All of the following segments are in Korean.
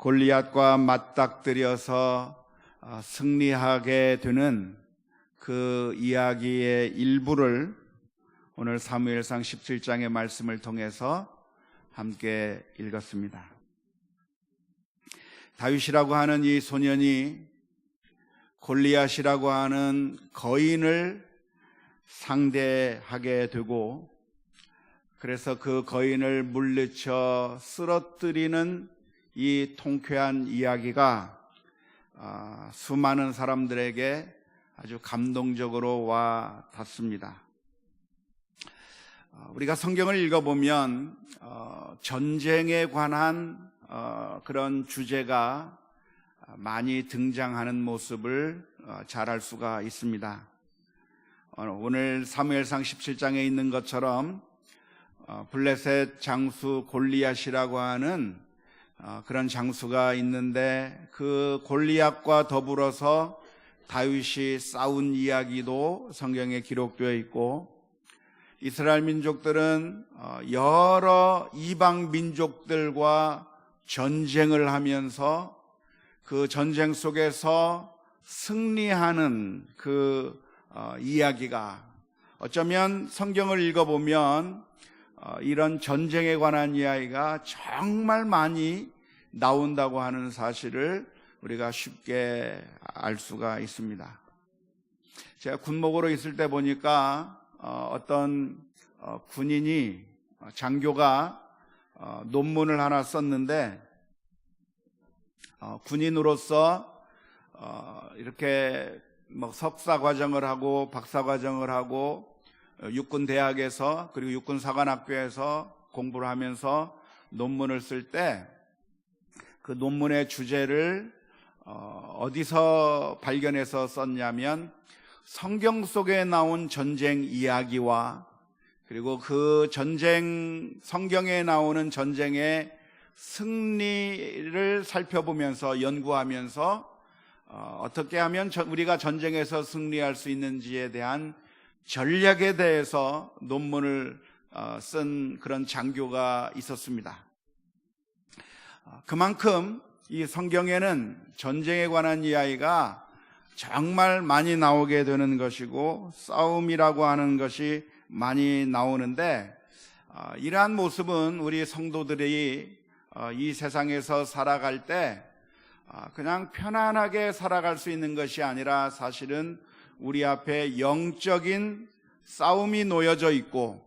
골리앗과 맞닥뜨려서 승리하게 되는 그 이야기의 일부를 오늘 사무엘상 17장의 말씀을 통해서 함께 읽었습니다. 다윗이라고 하는 이 소년이 골리앗이라고 하는 거인을 상대하게 되고, 그래서 그 거인을 물리쳐 쓰러뜨리는 이 통쾌한 이야기가 수많은 사람들에게 아주 감동적으로 와 닿습니다. 우리가 성경을 읽어보면 전쟁에 관한 그런 주제가 많이 등장하는 모습을 잘 알 수가 있습니다. 오늘 사무엘상 17장에 있는 것처럼 블레셋 장수 골리앗이라고 하는 그런 장수가 있는데, 그 골리앗과 더불어서 다윗이 싸운 이야기도 성경에 기록되어 있고, 이스라엘 민족들은 여러 이방 민족들과 전쟁을 하면서 그 전쟁 속에서 승리하는 그 이야기가, 어쩌면 성경을 읽어보면 이런 전쟁에 관한 이야기가 정말 많이 나온다고 하는 사실을 우리가 쉽게 알 수가 있습니다. 제가 군목으로 있을 때 보니까 어떤 군인이, 장교가 논문을 하나 썼는데, 군인으로서 이렇게 석사 과정을 하고 박사 과정을 하고 육군 대학에서 그리고 육군 사관학교에서 공부를 하면서 논문을 쓸 때 그 논문의 주제를 어디서 발견해서 썼냐면, 성경 속에 나온 전쟁 이야기와 그리고 그 전쟁, 성경에 나오는 전쟁의 승리를 살펴보면서 연구하면서 어떻게 하면 우리가 전쟁에서 승리할 수 있는지에 대한 전략에 대해서 논문을 쓴 그런 장교가 있었습니다. 그만큼 이 성경에는 전쟁에 관한 이야기가 정말 많이 나오게 되는 것이고, 싸움이라고 하는 것이 많이 나오는데, 이러한 모습은 우리 성도들이 이 세상에서 살아갈 때 그냥 편안하게 살아갈 수 있는 것이 아니라, 사실은 우리 앞에 영적인 싸움이 놓여져 있고,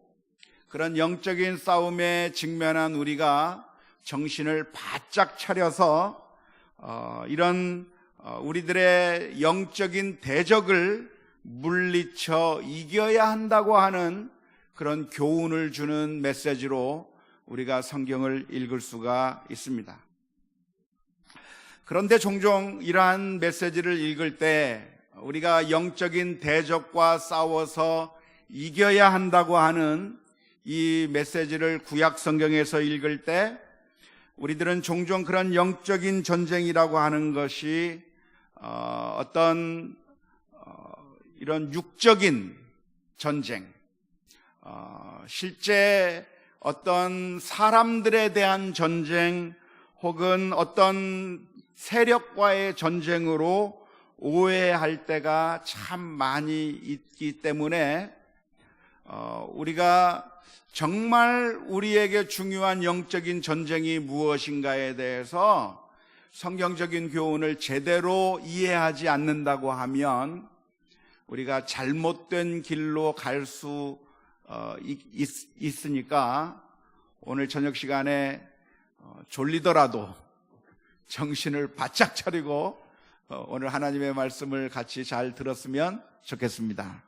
그런 영적인 싸움에 직면한 우리가 정신을 바짝 차려서 이런 우리들의 영적인 대적을 물리쳐 이겨야 한다고 하는 그런 교훈을 주는 메시지로 우리가 성경을 읽을 수가 있습니다. 그런데 종종 이러한 메시지를 읽을 때 우리가 영적인 대적과 싸워서 이겨야 한다고 하는 이 메시지를 구약 성경에서 읽을 때, 우리들은 종종 그런 영적인 전쟁이라고 하는 것이 어떤 이런 육적인 전쟁, 실제 어떤 사람들에 대한 전쟁 혹은 어떤 세력과의 전쟁으로 오해할 때가 참 많이 있기 때문에 우리가 정말 우리에게 중요한 영적인 전쟁이 무엇인가에 대해서 성경적인 교훈을 제대로 이해하지 않는다고 하면 우리가 잘못된 길로 갈 수 있으니까, 오늘 저녁 시간에 졸리더라도 정신을 바짝 차리고 오늘 하나님의 말씀을 같이 잘 들었으면 좋겠습니다.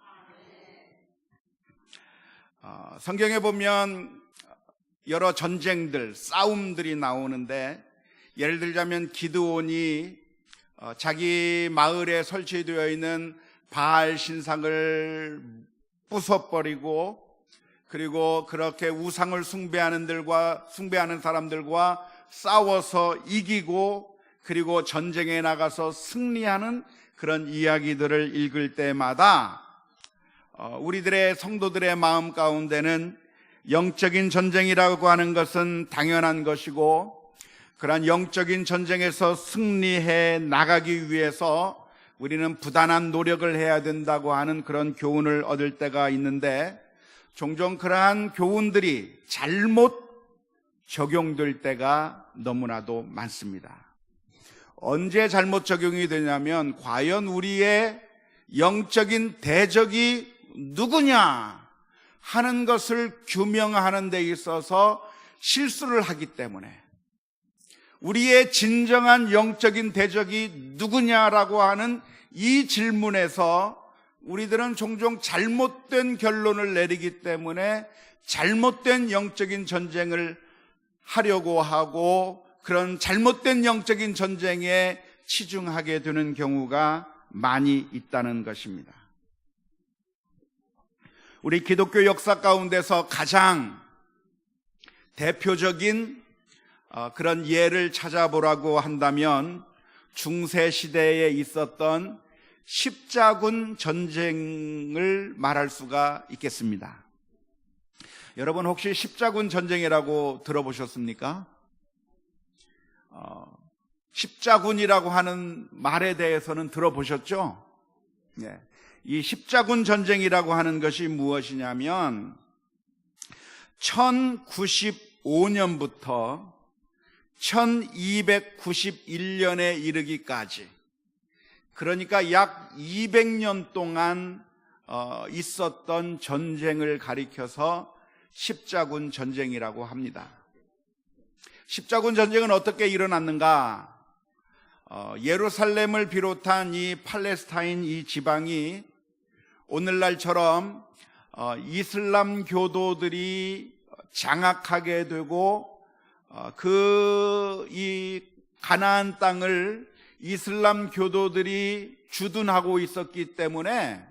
성경에 보면 여러 전쟁들, 싸움들이 나오는데, 예를 들자면 기드온이 자기 마을에 설치되어 있는 바알 신상을 부숴버리고, 그리고 그렇게 우상을 숭배하는 사람들과 싸워서 이기고, 그리고 전쟁에 나가서 승리하는 그런 이야기들을 읽을 때마다 우리들의 성도들의 마음 가운데는 영적인 전쟁이라고 하는 것은 당연한 것이고, 그러한 영적인 전쟁에서 승리해 나가기 위해서 우리는 부단한 노력을 해야 된다고 하는 그런 교훈을 얻을 때가 있는데, 종종 그러한 교훈들이 잘못 적용될 때가 너무나도 많습니다. 언제 잘못 적용이 되냐면, 과연 우리의 영적인 대적이 누구냐 하는 것을 규명하는 데 있어서 실수를 하기 때문에, 우리의 진정한 영적인 대적이 누구냐라고 하는 이 질문에서 우리들은 종종 잘못된 결론을 내리기 때문에 잘못된 영적인 전쟁을 하려고 하고, 그런 잘못된 영적인 전쟁에 치중하게 되는 경우가 많이 있다는 것입니다. 우리 기독교 역사 가운데서 가장 대표적인 그런 예를 찾아보라고 한다면, 중세시대에 있었던 십자군 전쟁을 말할 수가 있겠습니다. 여러분, 혹시 십자군 전쟁이라고 들어보셨습니까? 십자군이라고 하는 말에 대해서는 들어보셨죠? 네. 이 십자군 전쟁이라고 하는 것이 무엇이냐면, 1095년부터 1291년에 이르기까지, 그러니까 약 200년 동안 있었던 전쟁을 가리켜서 십자군 전쟁이라고 합니다. 십자군 전쟁은 어떻게 일어났는가? 예루살렘을 비롯한 이 팔레스타인 이 지방이 오늘날처럼 이슬람 교도들이 장악하게 되고, 이 가나안 땅을 이슬람 교도들이 주둔하고 있었기 때문에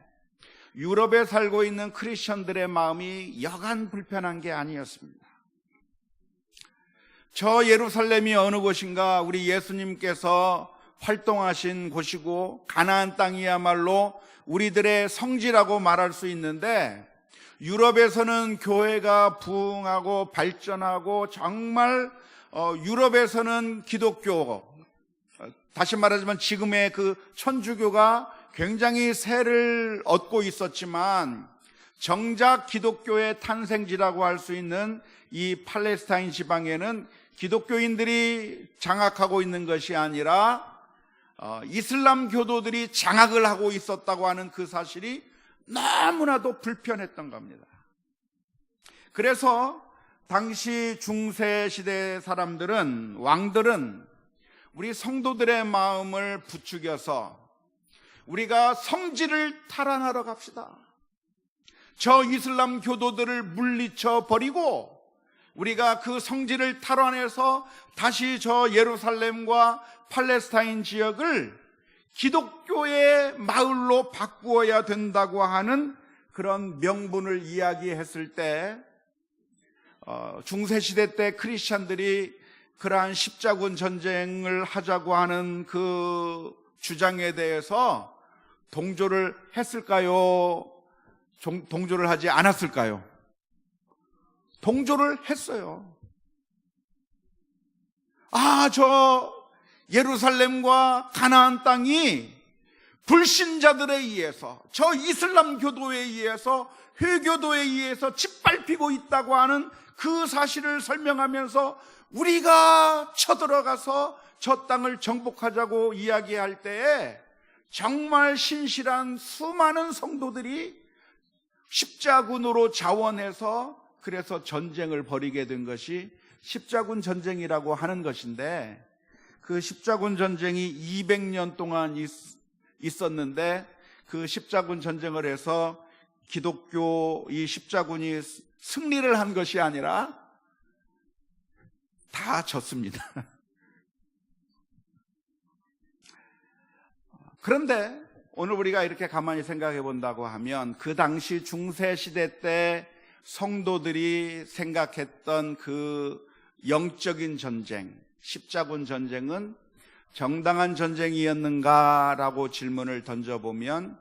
유럽에 살고 있는 크리스천들의 마음이 여간 불편한 게 아니었습니다. 저 예루살렘이 어느 곳인가? 우리 예수님께서 활동하신 곳이고, 가나안 땅이야말로 우리들의 성지라고 말할 수 있는데, 유럽에서는 교회가 부흥하고 발전하고, 정말 유럽에서는 기독교, 다시 말하자면 지금의 그 천주교가 굉장히 세를 얻고 있었지만, 정작 기독교의 탄생지라고 할 수 있는 이 팔레스타인 지방에는 기독교인들이 장악하고 있는 것이 아니라 이슬람 교도들이 장악을 하고 있었다고 하는 그 사실이 너무나도 불편했던 겁니다. 그래서 당시 중세시대 사람들은, 왕들은 우리 성도들의 마음을 부추겨서 우리가 성지를 탈환하러 갑시다, 저 이슬람 교도들을 물리쳐 버리고 우리가 그 성지를 탈환해서 다시 저 예루살렘과 팔레스타인 지역을 기독교의 마을로 바꾸어야 된다고 하는 그런 명분을 이야기했을 때, 중세시대 때 크리스찬들이 그러한 십자군 전쟁을 하자고 하는 그 주장에 대해서 동조를 했을까요? 동조를 하지 않았을까요? 동조를 했어요. 저 예루살렘과 가나안 땅이 불신자들에 의해서, 저 이슬람 교도에 의해서, 회교도에 의해서 짓밟히고 있다고 하는 그 사실을 설명하면서 우리가 쳐들어가서 저 땅을 정복하자고 이야기할 때에 정말 신실한 수많은 성도들이 십자군으로 자원해서 그래서 전쟁을 벌이게 된 것이 십자군 전쟁이라고 하는 것인데, 그 십자군 전쟁이 200년 동안 있었는데, 그 십자군 전쟁을 해서 기독교 이 십자군이 승리를 한 것이 아니라 다 졌습니다. 그런데 오늘 우리가 이렇게 가만히 생각해 본다고 하면, 그 당시 중세시대 때 성도들이 생각했던 그 영적인 전쟁, 십자군 전쟁은 정당한 전쟁이었는가라고 질문을 던져보면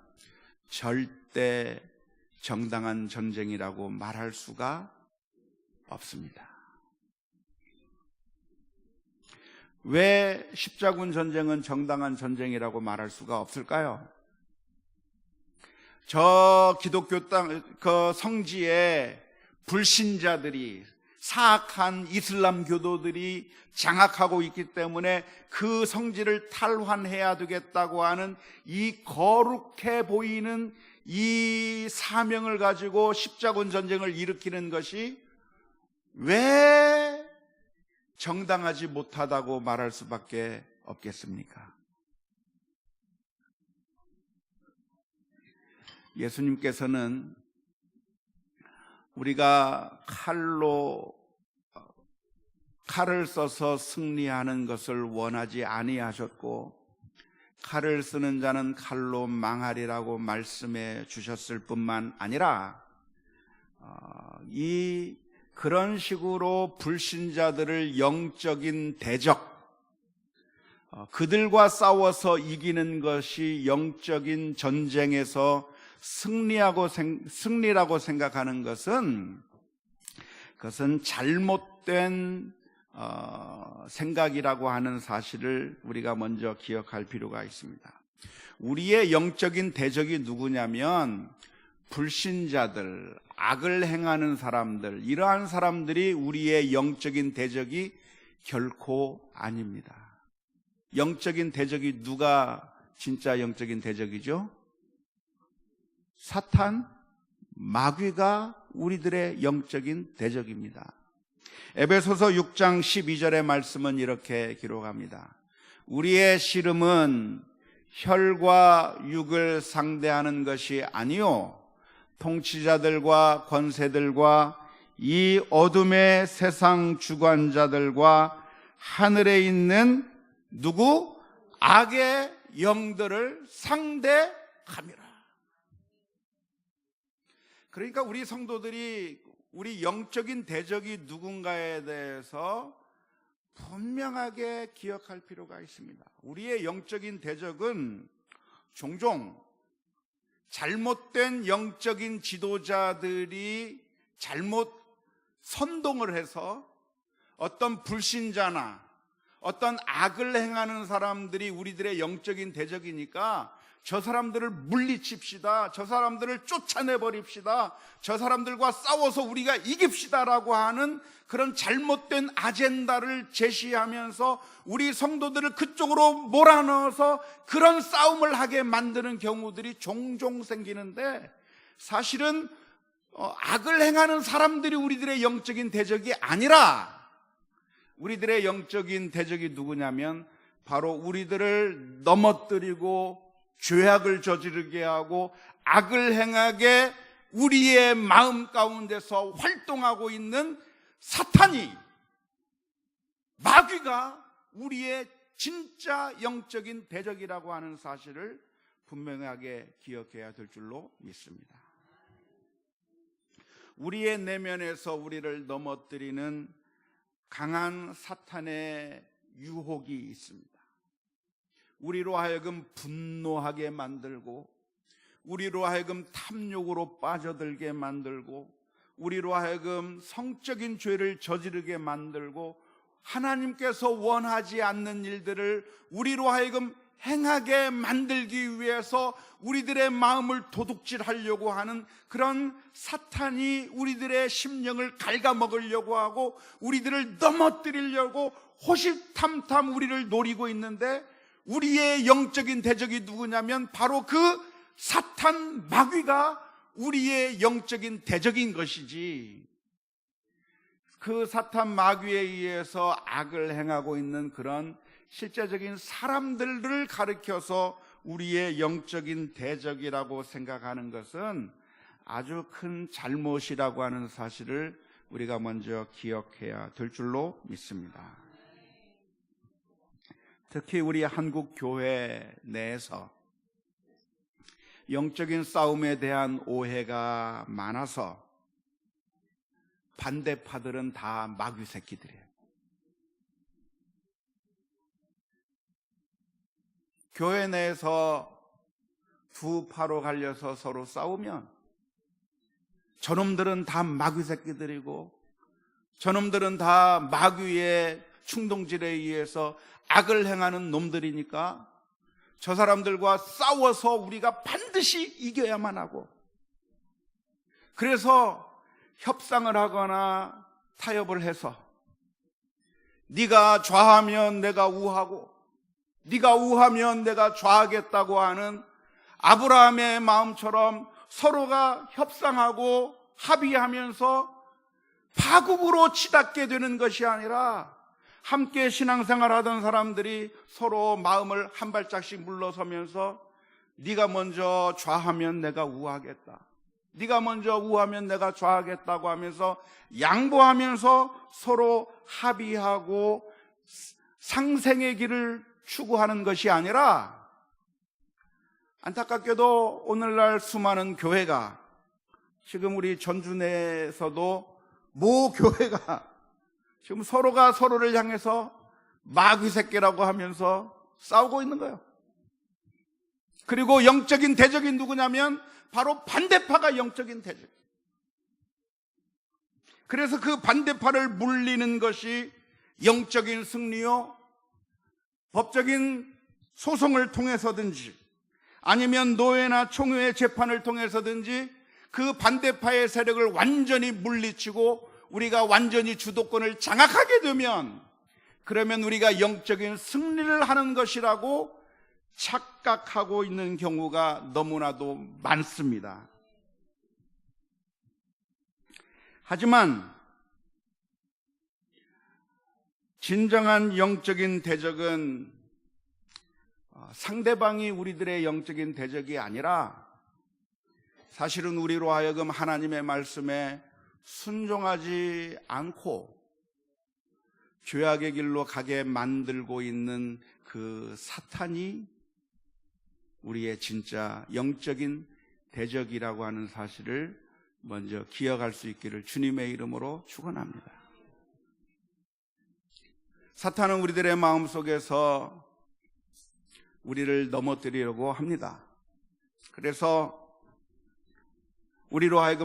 절대 정당한 전쟁이라고 말할 수가 없습니다. 왜 십자군 전쟁은 정당한 전쟁이라고 말할 수가 없을까요? 저 기독교 땅, 그 성지에 불신자들이, 사악한 이슬람 교도들이 장악하고 있기 때문에 그 성지를 탈환해야 되겠다고 하는 이 거룩해 보이는 이 사명을 가지고 십자군 전쟁을 일으키는 것이 왜 정당하지 못하다고 말할 수밖에 없겠습니까? 예수님께서는 우리가 칼을 써서 승리하는 것을 원하지 아니하셨고, 칼을 쓰는 자는 칼로 망하리라고 말씀해 주셨을 뿐만 아니라 그런 식으로 불신자들을 영적인 대적, 그들과 싸워서 이기는 것이 영적인 전쟁에서 승리라고 생각하는 것은, 그것은 잘못된 생각이라고 하는 사실을 우리가 먼저 기억할 필요가 있습니다. 우리의 영적인 대적이 누구냐면 불신자들, 악을 행하는 사람들, 이러한 사람들이 우리의 영적인 대적이 결코 아닙니다. 영적인 대적이 누가 진짜 영적인 대적이죠? 사탄, 마귀가 우리들의 영적인 대적입니다. 에베소서 6장 12절의 말씀은 이렇게 기록합니다. 우리의 씨름은 혈과 육을 상대하는 것이 아니요 통치자들과 권세들과 이 어둠의 세상 주관자들과 하늘에 있는 누구? 악의 영들을 상대함이라. 그러니까 우리 성도들이 우리 영적인 대적이 누군가에 대해서 분명하게 기억할 필요가 있습니다. 우리의 영적인 대적은 종종 잘못된 영적인 지도자들이 잘못 선동을 해서 어떤 불신자나 어떤 악을 행하는 사람들이 우리들의 영적인 대적이니까 저 사람들을 물리칩시다, 저 사람들을 쫓아내버립시다, 저 사람들과 싸워서 우리가 이깁시다라고 하는 그런 잘못된 아젠다를 제시하면서 우리 성도들을 그쪽으로 몰아넣어서 그런 싸움을 하게 만드는 경우들이 종종 생기는데, 사실은 악을 행하는 사람들이 우리들의 영적인 대적이 아니라 우리들의 영적인 대적이 누구냐면 바로 우리들을 넘어뜨리고 죄악을 저지르게 하고 악을 행하게 우리의 마음 가운데서 활동하고 있는 사탄이, 마귀가 우리의 진짜 영적인 대적이라고 하는 사실을 분명하게 기억해야 될 줄로 믿습니다. 우리의 내면에서 우리를 넘어뜨리는 강한 사탄의 유혹이 있습니다. 우리로 하여금 분노하게 만들고, 우리로 하여금 탐욕으로 빠져들게 만들고, 우리로 하여금 성적인 죄를 저지르게 만들고, 하나님께서 원하지 않는 일들을 우리로 하여금 행하게 만들기 위해서 우리들의 마음을 도둑질하려고 하는 그런 사탄이 우리들의 심령을 갉아먹으려고 하고 우리들을 넘어뜨리려고 호시탐탐 우리를 노리고 있는데, 우리의 영적인 대적이 누구냐면 바로 그 사탄 마귀가 우리의 영적인 대적인 것이지, 그 사탄 마귀에 의해서 악을 행하고 있는 그런 실제적인 사람들을 가리켜서 우리의 영적인 대적이라고 생각하는 것은 아주 큰 잘못이라고 하는 사실을 우리가 먼저 기억해야 될 줄로 믿습니다. 특히 우리 한국 교회 내에서 영적인 싸움에 대한 오해가 많아서 반대파들은 다 마귀 새끼들이에요. 교회 내에서 두 파로 갈려서 서로 싸우면 저놈들은 다 마귀 새끼들이고 저놈들은 다 마귀의 충동질에 의해서 악을 행하는 놈들이니까 저 사람들과 싸워서 우리가 반드시 이겨야만 하고, 그래서 협상을 하거나 타협을 해서 네가 좌하면 내가 우하고 네가 우하면 내가 좌하겠다고 하는 아브라함의 마음처럼 서로가 협상하고 합의하면서 파국으로 치닫게 되는 것이 아니라, 함께 신앙생활하던 사람들이 서로 마음을 한 발짝씩 물러서면서 네가 먼저 좌하면 내가 우하겠다, 네가 먼저 우하면 내가 좌하겠다고 하면서 양보하면서 서로 합의하고 상생의 길을 추구하는 것이 아니라, 안타깝게도 오늘날 수많은 교회가, 지금 우리 전주 내에서도 모 교회가 지금 서로가 서로를 향해서 마귀 새끼라고 하면서 싸우고 있는 거예요. 그리고 영적인 대적이 누구냐면 바로 반대파가 영적인 대적. 그래서 그 반대파를 물리는 것이 영적인 승리요, 법적인 소송을 통해서든지 아니면 노회나 총회 재판을 통해서든지 그 반대파의 세력을 완전히 물리치고 우리가 완전히 주도권을 장악하게 되면, 그러면 우리가 영적인 승리를 하는 것이라고 착각하고 있는 경우가 너무나도 많습니다. 하지만 진정한 영적인 대적은 상대방이 우리들의 영적인 대적이 아니라, 사실은 우리로 하여금 하나님의 말씀에 순종하지 않고 죄악의 길로 가게 만들고 있는 그 사탄이 우리의 진짜 영적인 대적이라고 하는 사실을 먼저 기억할 수 있기를 주님의 이름으로 축원합니다. 사탄은 우리들의 마음속에서 우리를 넘어뜨리려고 합니다. 그래서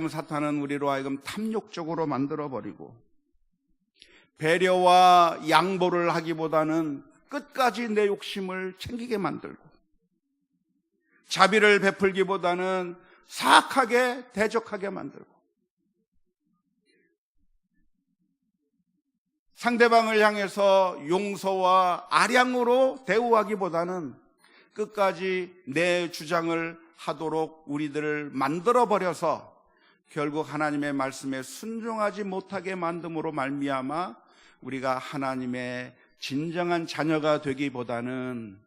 사탄은 우리로 하여금 탐욕적으로 만들어버리고, 배려와 양보를 하기보다는 끝까지 내 욕심을 챙기게 만들고, 자비를 베풀기보다는 사악하게 대적하게 만들고, 상대방을 향해서 용서와 아량으로 대우하기보다는 끝까지 내 주장을 하도록 우리들을 만들어버려서 결국 하나님의 말씀에 순종하지 못하게 만듦으로 말미암아 우리가 하나님의 진정한 자녀가 되기보다는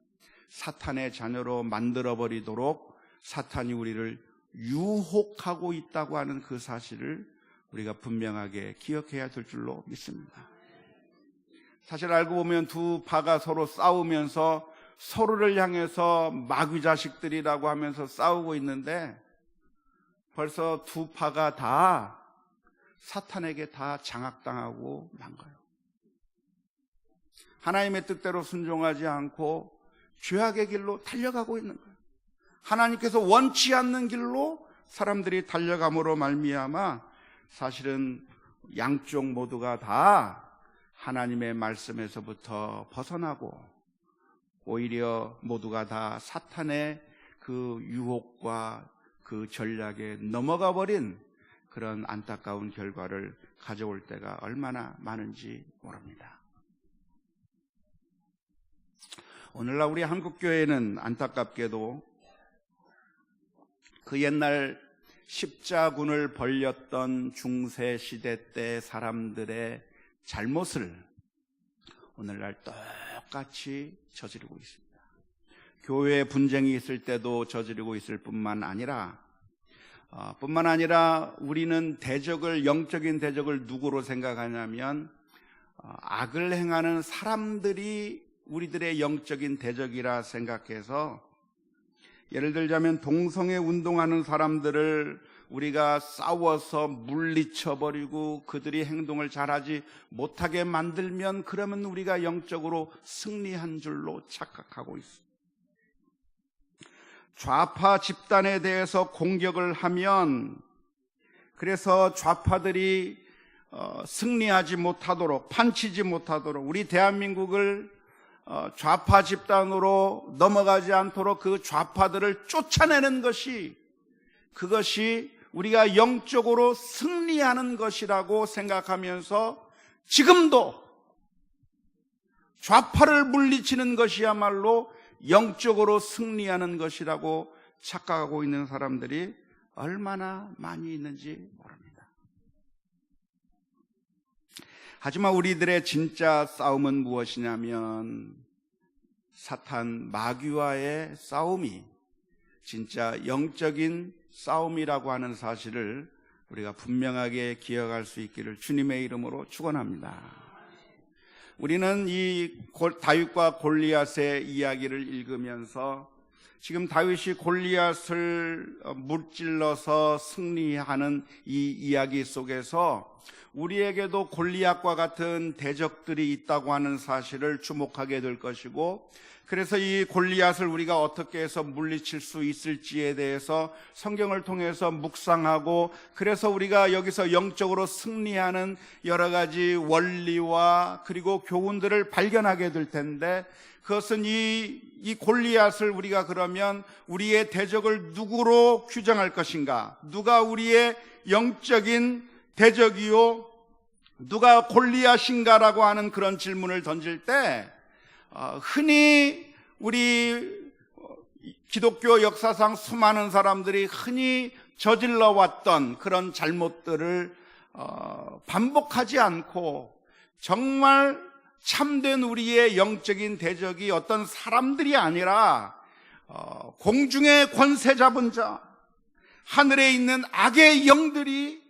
사탄의 자녀로 만들어버리도록 사탄이 우리를 유혹하고 있다고 하는 그 사실을 우리가 분명하게 기억해야 될 줄로 믿습니다. 사실 알고 보면 두 파가 서로 싸우면서 서로를 향해서 마귀 자식들이라고 하면서 싸우고 있는데, 벌써 두 파가 다 사탄에게 다 장악당하고 만 거예요. 하나님의 뜻대로 순종하지 않고 죄악의 길로 달려가고 있는 거예요. 하나님께서 원치 않는 길로 사람들이 달려감으로 말미암아 사실은 양쪽 모두가 다 하나님의 말씀에서부터 벗어나고, 오히려 모두가 다 사탄의 그 유혹과 그 전략에 넘어가 버린 그런 안타까운 결과를 가져올 때가 얼마나 많은지 모릅니다. 오늘날 우리 한국교회는 안타깝게도 그 옛날 십자군을 벌렸던 중세시대 때 사람들의 잘못을 오늘날 똑같이 저지르고 있습니다. 교회에 분쟁이 있을 때도 저지르고 있을 뿐만 아니라 우리는 대적을, 영적인 대적을 누구로 생각하냐면 악을 행하는 사람들이 우리들의 영적인 대적이라 생각해서, 예를 들자면 동성애 운동하는 사람들을 우리가 싸워서 물리쳐버리고 그들이 행동을 잘하지 못하게 만들면, 그러면 우리가 영적으로 승리한 줄로 착각하고 있습니다. 좌파 집단에 대해서 공격을 하면, 그래서 좌파들이 승리하지 못하도록, 판치지 못하도록, 우리 대한민국을 좌파 집단으로 넘어가지 않도록 그 좌파들을 쫓아내는 것이, 그것이 우리가 영적으로 승리하는 것이라고 생각하면서 지금도 좌파를 물리치는 것이야말로 영적으로 승리하는 것이라고 착각하고 있는 사람들이 얼마나 많이 있는지 모릅니다. 하지만 우리들의 진짜 싸움은 무엇이냐면 사탄 마귀와의 싸움이 진짜 영적인 싸움이라고 하는 사실을 우리가 분명하게 기억할 수 있기를 주님의 이름으로 축원합니다. 우리는 이 다윗과 골리앗의 이야기를 읽으면서 지금 다윗이 골리앗을 무찔러서 승리하는 이 이야기 속에서 우리에게도 골리앗과 같은 대적들이 있다고 하는 사실을 주목하게 될 것이고, 그래서 이 골리앗을 우리가 어떻게 해서 물리칠 수 있을지에 대해서 성경을 통해서 묵상하고, 그래서 우리가 여기서 영적으로 승리하는 여러 가지 원리와 그리고 교훈들을 발견하게 될 텐데, 그것은 이 골리앗을 우리가 그러면 우리의 대적을 누구로 규정할 것인가? 누가 우리의 영적인 대적이요? 누가 골리앗인가라고 하는 그런 질문을 던질 때 흔히 우리 기독교 역사상 수많은 사람들이 흔히 저질러 왔던 그런 잘못들을 반복하지 않고 정말 참된 우리의 영적인 대적이 어떤 사람들이 아니라 공중의 권세 잡은 자, 하늘에 있는 악의 영들이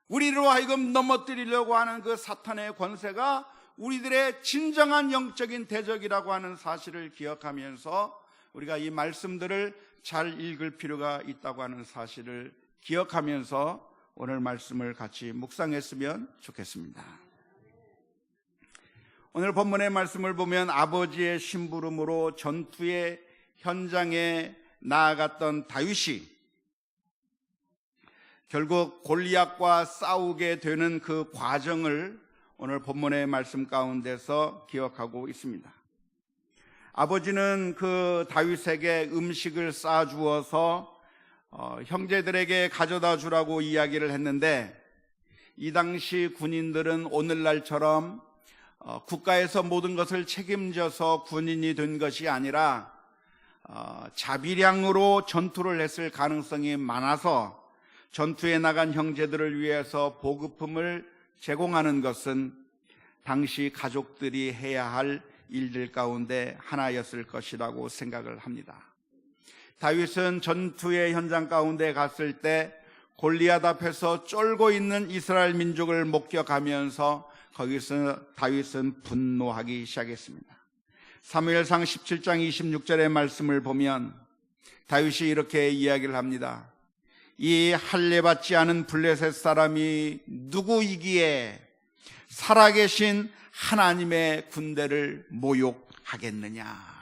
우리로 하여금 넘어뜨리려고 하는 그 사탄의 권세가 우리들의 진정한 영적인 대적이라고 하는 사실을 기억하면서 우리가 이 말씀들을 잘 읽을 필요가 있다고 하는 사실을 기억하면서 오늘 말씀을 같이 묵상했으면 좋겠습니다. 오늘 본문의 말씀을 보면 아버지의 심부름으로 전투의 현장에 나아갔던 다윗이 결국 골리앗과 싸우게 되는 그 과정을 오늘 본문의 말씀 가운데서 기억하고 있습니다. 아버지는 그 다윗에게 음식을 싸주어서 형제들에게 가져다 주라고 이야기를 했는데, 이 당시 군인들은 오늘날처럼 국가에서 모든 것을 책임져서 군인이 된 것이 아니라 자비량으로 전투를 했을 가능성이 많아서 전투에 나간 형제들을 위해서 보급품을 제공하는 것은 당시 가족들이 해야 할 일들 가운데 하나였을 것이라고 생각을 합니다. 다윗은 전투의 현장 가운데 갔을 때 골리앗 앞에서 쫄고 있는 이스라엘 민족을 목격하면서 거기서 다윗은 분노하기 시작했습니다. 사무엘상 17장 26절의 말씀을 보면 다윗이 이렇게 이야기를 합니다. 이 할례받지 않은 블레셋 사람이 누구이기에 살아계신 하나님의 군대를 모욕하겠느냐.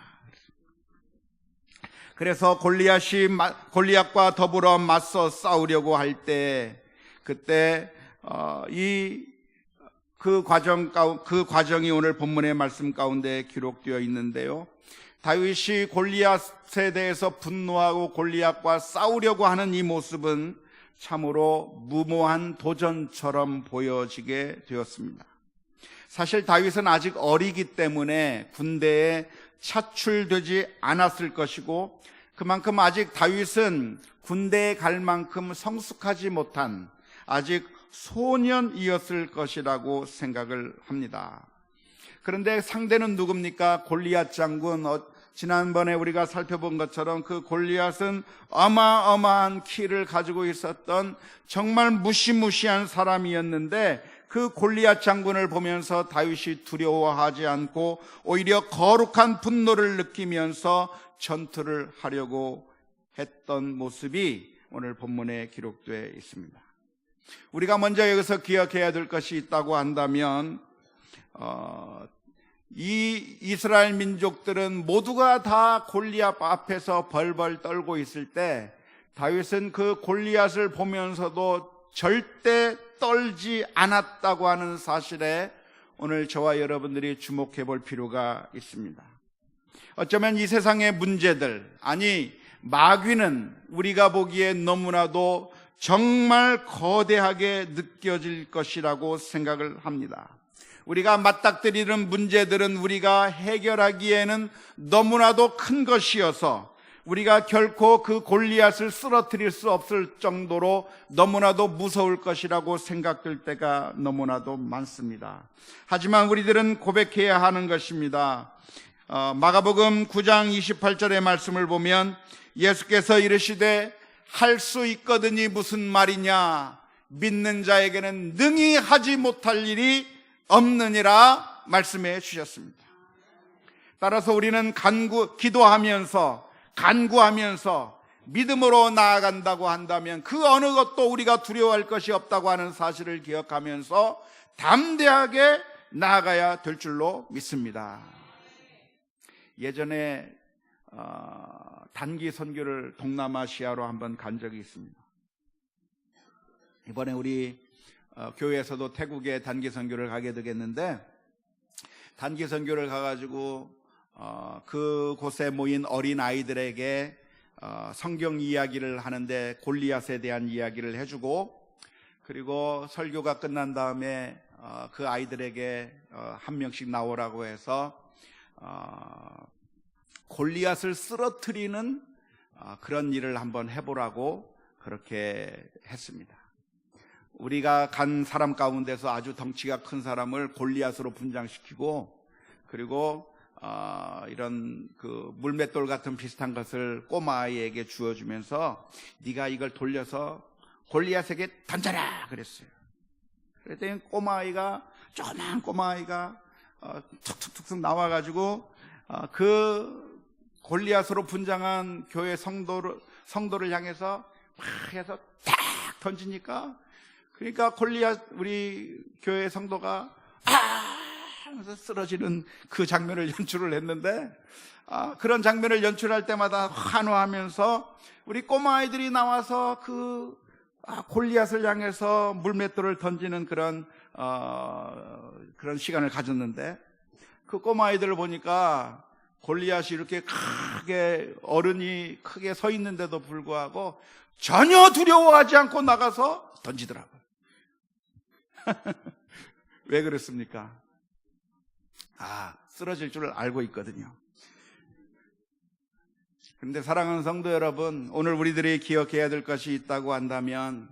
그래서 골리앗과 더불어 맞서 싸우려고 할 때 그때 그 과정이 오늘 본문의 말씀 가운데 기록되어 있는데요. 다윗이 골리앗에 대해서 분노하고 골리앗과 싸우려고 하는 이 모습은 참으로 무모한 도전처럼 보여지게 되었습니다. 사실 다윗은 아직 어리기 때문에 군대에 차출되지 않았을 것이고, 그만큼 아직 다윗은 군대에 갈 만큼 성숙하지 못한 아직 소년이었을 것이라고 생각을 합니다. 그런데 상대는 누굽니까? 골리앗 장군. 지난번에 우리가 살펴본 것처럼 그 골리앗은 어마어마한 키를 가지고 있었던 정말 무시무시한 사람이었는데, 그 골리앗 장군을 보면서 다윗이 두려워하지 않고 오히려 거룩한 분노를 느끼면서 전투를 하려고 했던 모습이 오늘 본문에 기록되어 있습니다. 우리가 먼저 여기서 기억해야 될 것이 있다고 한다면 이 이스라엘 민족들은 모두가 다 골리앗 앞에서 벌벌 떨고 있을 때 다윗은 그 골리앗을 보면서도 절대 떨지 않았다고 하는 사실에 오늘 저와 여러분들이 주목해 볼 필요가 있습니다. 어쩌면 이 세상의 문제들, 아니 마귀는 우리가 보기에 너무나도 정말 거대하게 느껴질 것이라고 생각을 합니다. 우리가 맞닥뜨리는 문제들은 우리가 해결하기에는 너무나도 큰 것이어서 우리가 결코 그 골리앗을 쓰러뜨릴 수 없을 정도로 너무나도 무서울 것이라고 생각될 때가 너무나도 많습니다. 하지만 우리들은 고백해야 하는 것입니다. 마가복음 9장 28절의 말씀을 보면 예수께서 이르시되 할 수 있거든이 무슨 말이냐, 믿는 자에게는 능히 하지 못할 일이 없느니라 말씀해 주셨습니다. 따라서 우리는 기도하면서 간구하면서 믿음으로 나아간다고 한다면 그 어느 것도 우리가 두려워할 것이 없다고 하는 사실을 기억하면서 담대하게 나아가야 될 줄로 믿습니다. 예전에 단기 선교를 동남아시아로 한번 간 적이 있습니다. 이번에 우리 교회에서도 태국에 단기 선교를 가게 되겠는데, 단기 선교를 가가지고 그곳에 모인 어린 아이들에게 성경 이야기를 하는데 골리앗에 대한 이야기를 해주고, 그리고 설교가 끝난 다음에 그 아이들에게 한 명씩 나오라고 해서 골리앗을 쓰러뜨리는 그런 일을 한번 해보라고 그렇게 했습니다. 우리가 간 사람 가운데서 아주 덩치가 큰 사람을 골리앗으로 분장시키고, 그리고 이런 그 물맷돌 같은 비슷한 것을 꼬마아이에게 주어주면서 네가 이걸 돌려서 골리앗에게 던져라 그랬어요. 그랬더니 조그마한 꼬마아이가 툭툭툭툭 나와가지고 그 골리앗으로 분장한 교회 성도를 향해서 막 해서 탁 던지니까, 그러니까 우리 교회 성도가 하면서 쓰러지는 그 장면을 연출을 했는데, 그런 장면을 연출할 때마다 환호하면서 우리 꼬마아이들이 나와서 그 골리앗을 향해서 물맷돌을 던지는 그런 시간을 가졌는데, 그 꼬마아이들을 보니까 골리앗이 이렇게 어른이 크게 서 있는데도 불구하고 전혀 두려워하지 않고 나가서 던지더라고요. 왜 그랬습니까? 쓰러질 줄 알고 있거든요. 그런데 사랑하는 성도 여러분, 오늘 우리들이 기억해야 될 것이 있다고 한다면,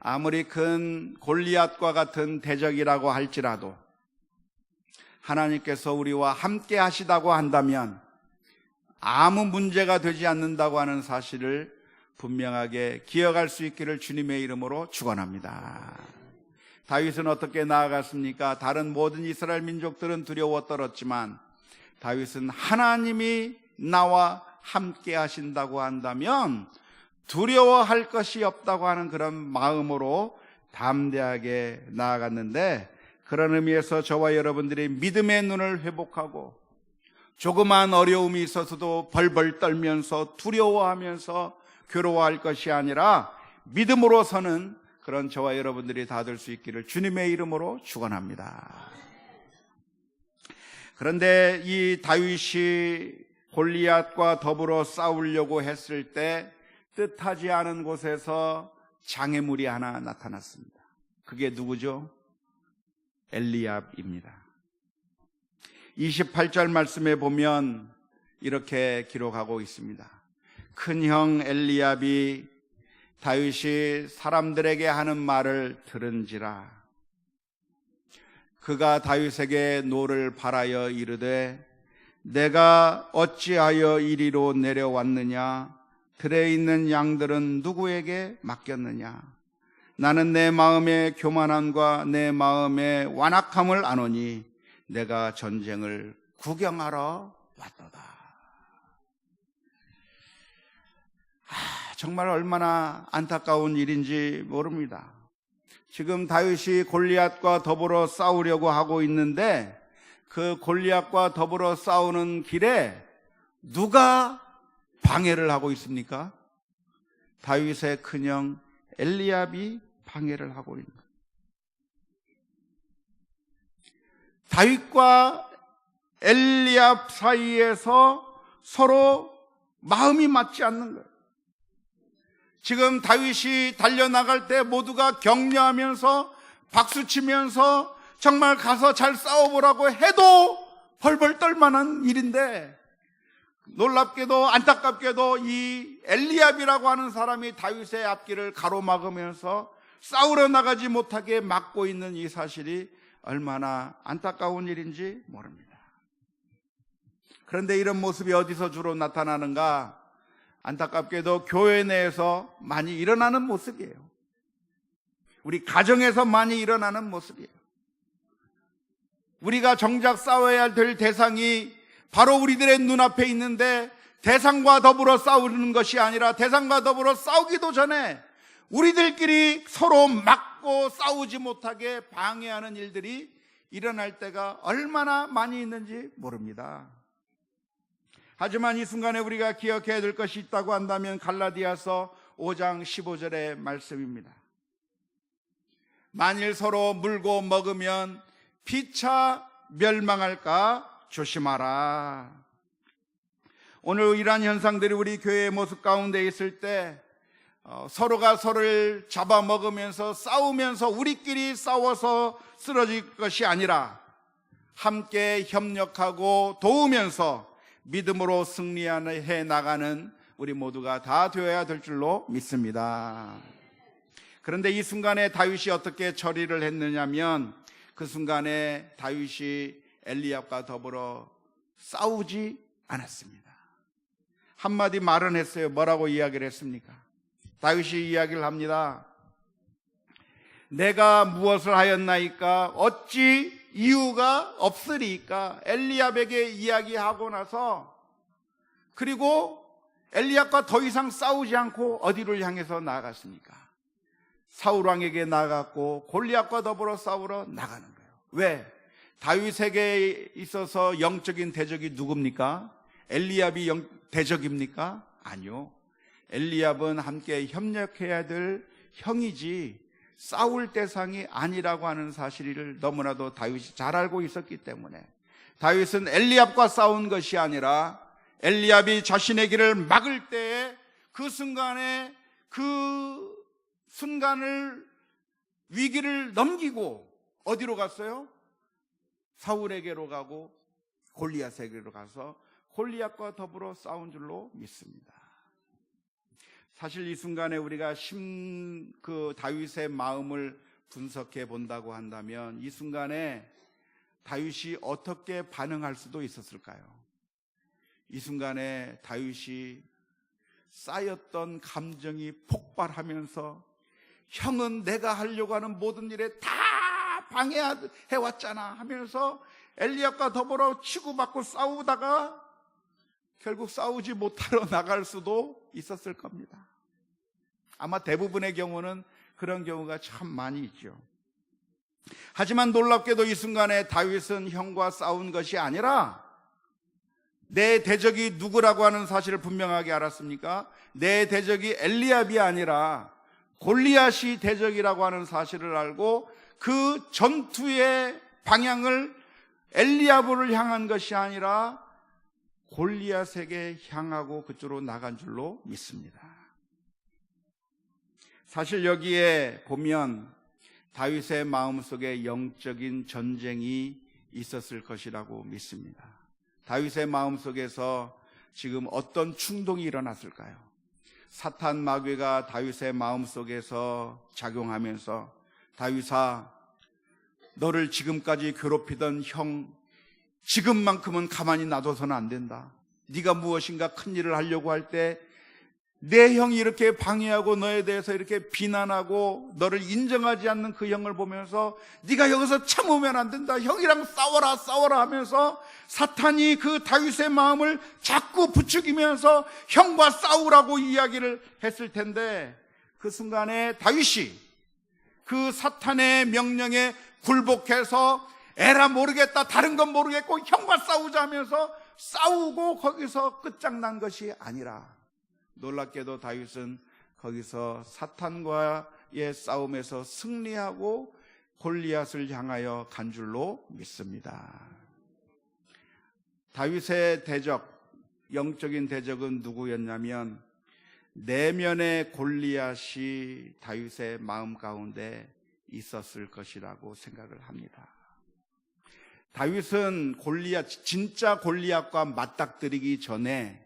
아무리 큰 골리앗과 같은 대적이라고 할지라도 하나님께서 우리와 함께 하시다고 한다면 아무 문제가 되지 않는다고 하는 사실을 분명하게 기억할 수 있기를 주님의 이름으로 축원합니다. 다윗은 어떻게 나아갔습니까? 다른 모든 이스라엘 민족들은 두려워 떨었지만 다윗은 하나님이 나와 함께 하신다고 한다면 두려워할 것이 없다고 하는 그런 마음으로 담대하게 나아갔는데, 그런 의미에서 저와 여러분들이 믿음의 눈을 회복하고 조그마한 어려움이 있어서도 벌벌 떨면서 두려워하면서 괴로워할 것이 아니라 믿음으로 서는 그런 저와 여러분들이 다 될 수 있기를 주님의 이름으로 축원합니다. 그런데 이 다윗이 골리앗과 더불어 싸우려고 했을 때 뜻하지 않은 곳에서 장애물이 하나 나타났습니다. 그게 누구죠? 엘리압입니다. 28절 말씀에 보면 이렇게 기록하고 있습니다. 큰형 엘리압이 다윗이 사람들에게 하는 말을 들은지라. 그가 다윗에게 노를 바라여 이르되 내가 어찌하여 이리로 내려왔느냐? 들에 있는 양들은 누구에게 맡겼느냐? 나는 내 마음의 교만함과 내 마음의 완악함을 아노니 내가 전쟁을 구경하러 왔도다. 정말 얼마나 안타까운 일인지 모릅니다. 지금 다윗이 골리앗과 더불어 싸우려고 하고 있는데 그 골리앗과 더불어 싸우는 길에 누가 방해를 하고 있습니까? 다윗의 큰형 엘리압이 방해를 하고 있는 거예요. 다윗과 엘리압 사이에서 서로 마음이 맞지 않는 거예요. 지금 다윗이 달려나갈 때 모두가 격려하면서 박수치면서 정말 가서 잘 싸워보라고 해도 벌벌 떨만한 일인데, 놀랍게도 안타깝게도 이 엘리압이라고 하는 사람이 다윗의 앞길을 가로막으면서 싸우러 나가지 못하게 막고 있는 이 사실이 얼마나 안타까운 일인지 모릅니다. 그런데 이런 모습이 어디서 주로 나타나는가? 안타깝게도 교회 내에서 많이 일어나는 모습이에요. 우리 가정에서 많이 일어나는 모습이에요. 우리가 정작 싸워야 될 대상이 바로 우리들의 눈앞에 있는데, 대상과 더불어 싸우는 것이 아니라 대상과 더불어 싸우기도 전에 우리들끼리 서로 막고 싸우지 못하게 방해하는 일들이 일어날 때가 얼마나 많이 있는지 모릅니다. 하지만 이 순간에 우리가 기억해야 될 것이 있다고 한다면 갈라디아서 5장 15절의 말씀입니다. 만일 서로 물고 먹으면 피차 멸망할까 조심하라. 오늘 이러한 현상들이 우리 교회의 모습 가운데 있을 때 서로가 서로를 잡아먹으면서 싸우면서 우리끼리 싸워서 쓰러질 것이 아니라 함께 협력하고 도우면서 믿음으로 승리해 나가는 우리 모두가 다 되어야 될 줄로 믿습니다. 그런데 이 순간에 다윗이 어떻게 처리를 했느냐면, 그 순간에 다윗이 엘리압과 더불어 싸우지 않았습니다. 한마디 말은 했어요. 뭐라고 이야기를 했습니까? 다윗이 이야기를 합니다. 내가 무엇을 하였나이까? 어찌 이유가 없으리까? 엘리압에게 이야기하고 나서, 그리고 엘리압과 더 이상 싸우지 않고 어디를 향해서 나아갔습니까? 사울왕에게 나아갔고 골리앗과 더불어 싸우러 나가는 거예요. 왜? 다윗에게 있어서 영적인 대적이 누굽니까? 엘리압이 대적입니까? 아니요. 엘리압은 함께 협력해야 될 형이지 싸울 대상이 아니라고 하는 사실을 너무나도 다윗이 잘 알고 있었기 때문에, 다윗은 엘리압과 싸운 것이 아니라 엘리압이 자신의 길을 막을 때에 그 순간을 위기를 넘기고 어디로 갔어요? 사울에게로 가고 골리앗에게로 가서 골리앗과 더불어 싸운 줄로 믿습니다. 사실 이 순간에 우리가 다윗의 마음을 분석해 본다고 한다면, 이 순간에 다윗이 어떻게 반응할 수도 있었을까요? 이 순간에 다윗이 쌓였던 감정이 폭발하면서, 형은 내가 하려고 하는 모든 일에 다 방해해왔잖아 하면서 엘리압과 더불어 치고받고 싸우다가 결국 싸우지 못하러 나갈 수도 있었을 겁니다. 아마 대부분의 경우는 그런 경우가 참 많이 있죠. 하지만 놀랍게도 이 순간에 다윗은 형과 싸운 것이 아니라 내 대적이 누구라고 하는 사실을 분명하게 알았습니까? 내 대적이 엘리압이 아니라 골리앗이 대적이라고 하는 사실을 알고 그 전투의 방향을 엘리압을 향한 것이 아니라 골리앗에게 향하고 그쪽으로 나간 줄로 믿습니다. 사실 여기에 보면 다윗의 마음속에 영적인 전쟁이 있었을 것이라고 믿습니다. 다윗의 마음속에서 지금 어떤 충동이 일어났을까요? 사탄 마귀가 다윗의 마음속에서 작용하면서, 다윗아, 너를 지금까지 괴롭히던 형 지금만큼은 가만히 놔둬서는 안 된다. 네가 무엇인가 큰 일을 하려고 할 때 내 형이 이렇게 방해하고 너에 대해서 이렇게 비난하고 너를 인정하지 않는 그 형을 보면서 네가 여기서 참으면 안 된다. 형이랑 싸워라 하면서 사탄이 그 다윗의 마음을 자꾸 부추기면서 형과 싸우라고 이야기를 했을 텐데, 그 순간에 다윗이 그 사탄의 명령에 굴복해서 에라 모르겠다, 다른 건 모르겠고 형과 싸우자 하면서 싸우고 거기서 끝장난 것이 아니라, 놀랍게도 다윗은 거기서 사탄과 골리앗과의 싸움에서 승리하고 골리앗을 향하여 간 줄로 믿습니다. 다윗의 대적, 영적인 대적은 누구였냐면 내면의 골리앗이 다윗의 마음 가운데 있었을 것이라고 생각을 합니다. 다윗은 진짜 골리앗과 맞닥뜨리기 전에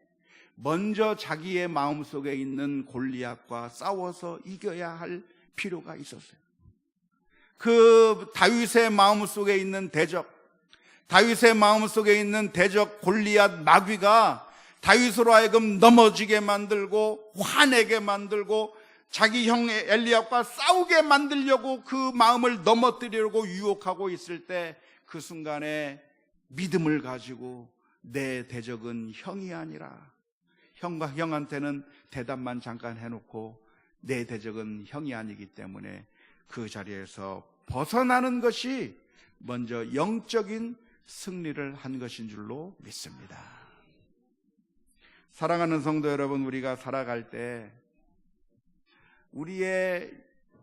먼저 자기의 마음속에 있는 골리앗과 싸워서 이겨야 할 필요가 있었어요. 그 다윗의 마음속에 있는 대적, 다윗의 마음속에 있는 대적 골리앗 마귀가 다윗으로 하여금 넘어지게 만들고 화내게 만들고 자기 형 엘리압과 싸우게 만들려고 그 마음을 넘어뜨리려고 유혹하고 있을 때 그 순간에 믿음을 가지고 내 대적은 형이 아니라, 형한테는 대답만 잠깐 해놓고 내 대적은 형이 아니기 때문에 그 자리에서 벗어나는 것이 먼저 영적인 승리를 한 것인 줄로 믿습니다. 사랑하는 성도 여러분, 우리가 살아갈 때 우리의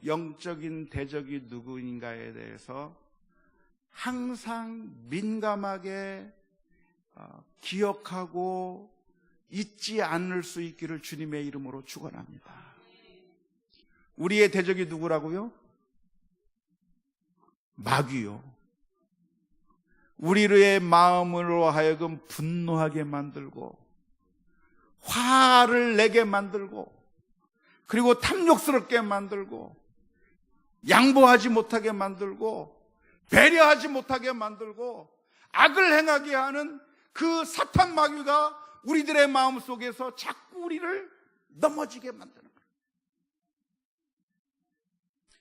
영적인 대적이 누구인가에 대해서 항상 민감하게 기억하고 잊지 않을 수 있기를 주님의 이름으로 축원합니다. 우리의 대적이 누구라고요? 마귀요. 우리의 마음으로 하여금 분노하게 만들고 화를 내게 만들고 그리고 탐욕스럽게 만들고 양보하지 못하게 만들고 배려하지 못하게 만들고 악을 행하게 하는 그 사탄 마귀가 우리들의 마음속에서 자꾸 우리를 넘어지게 만드는 거예요.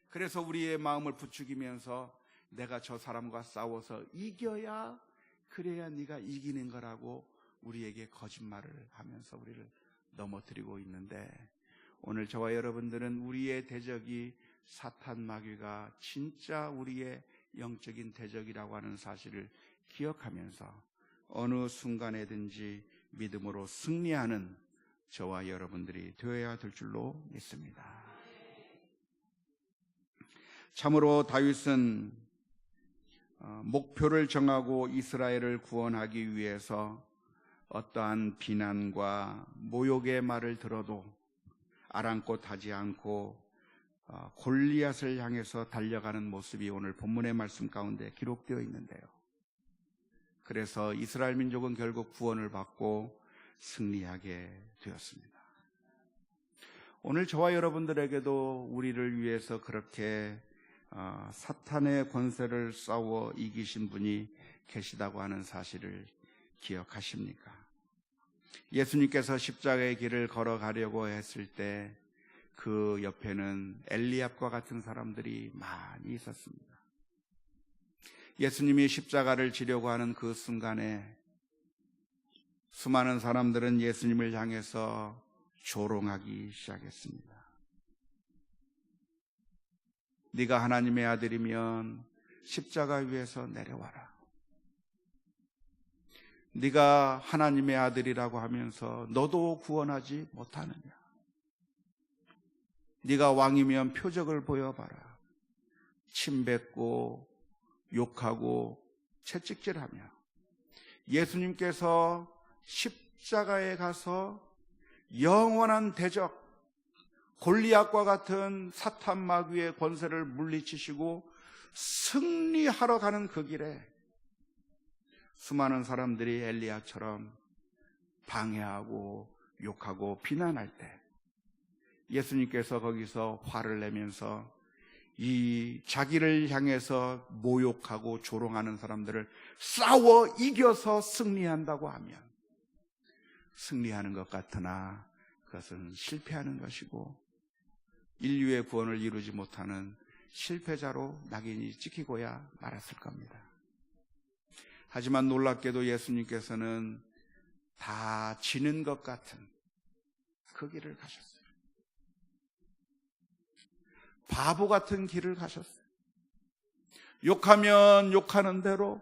그래서 우리의 마음을 부추기면서 내가 저 사람과 싸워서 이겨야, 그래야 네가 이기는 거라고 우리에게 거짓말을 하면서 우리를 넘어뜨리고 있는데, 오늘 저와 여러분들은 우리의 대적이 사탄 마귀가 진짜 우리의 영적인 대적이라고 하는 사실을 기억하면서 어느 순간에든지 믿음으로 승리하는 저와 여러분들이 되어야 될 줄로 믿습니다. 참으로 다윗은 목표를 정하고 이스라엘을 구원하기 위해서 어떠한 비난과 모욕의 말을 들어도 아랑곳하지 않고 골리앗을 향해서 달려가는 모습이 오늘 본문의 말씀 가운데 기록되어 있는데요. 그래서 이스라엘 민족은 결국 구원을 받고 승리하게 되었습니다. 오늘 저와 여러분들에게도 우리를 위해서 그렇게 사탄의 권세를 싸워 이기신 분이 계시다고 하는 사실을 기억하십니까? 예수님께서 십자가의 길을 걸어가려고 했을 때 그 옆에는 엘리압과 같은 사람들이 많이 있었습니다. 예수님이 십자가를 지려고 하는 그 순간에 수많은 사람들은 예수님을 향해서 조롱하기 시작했습니다. 네가 하나님의 아들이면 십자가 위에서 내려와라. 네가 하나님의 아들이라고 하면서 너도 구원하지 못하느냐? 네가 왕이면 표적을 보여봐라. 침뱉고 욕하고 채찍질하며 예수님께서 십자가에 가서 영원한 대적 골리앗과 같은 사탄 마귀의 권세를 물리치시고 승리하러 가는 그 길에 수많은 사람들이 엘리야처럼 방해하고 욕하고 비난할 때 예수님께서 거기서 화를 내면서 이 자기를 향해서 모욕하고 조롱하는 사람들을 싸워 이겨서 승리한다고 하면 승리하는 것 같으나 그것은 실패하는 것이고 인류의 구원을 이루지 못하는 실패자로 낙인이 찍히고야 말았을 겁니다. 하지만 놀랍게도 예수님께서는 다 지는 것 같은 그 길을 가셨어요. 바보 같은 길을 가셨어요. 욕하면 욕하는 대로,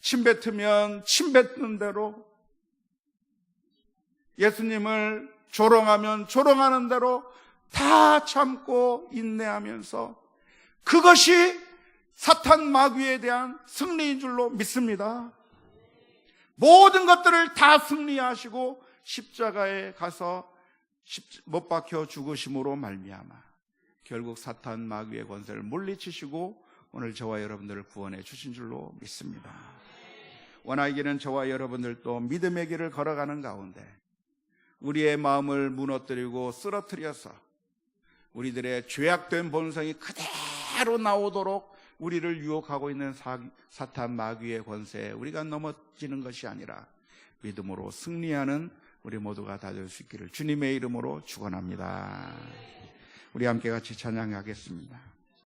침뱉으면 침뱉는 대로, 예수님을 조롱하면 조롱하는 대로 다 참고 인내하면서 그것이 사탄 마귀에 대한 승리인 줄로 믿습니다. 모든 것들을 다 승리하시고 십자가에 가서 못 박혀 죽으심으로 말미암아 결국 사탄 마귀의 권세를 물리치시고 오늘 저와 여러분들을 구원해 주신 줄로 믿습니다. 원하기는 저와 여러분들도 믿음의 길을 걸어가는 가운데 우리의 마음을 무너뜨리고 쓰러뜨려서 우리들의 죄악된 본성이 그대로 나오도록 우리를 유혹하고 있는 사탄 마귀의 권세에 우리가 넘어지는 것이 아니라 믿음으로 승리하는 우리 모두가 다 될 수 있기를 주님의 이름으로 축원합니다. 우리 함께 같이 찬양하겠습니다.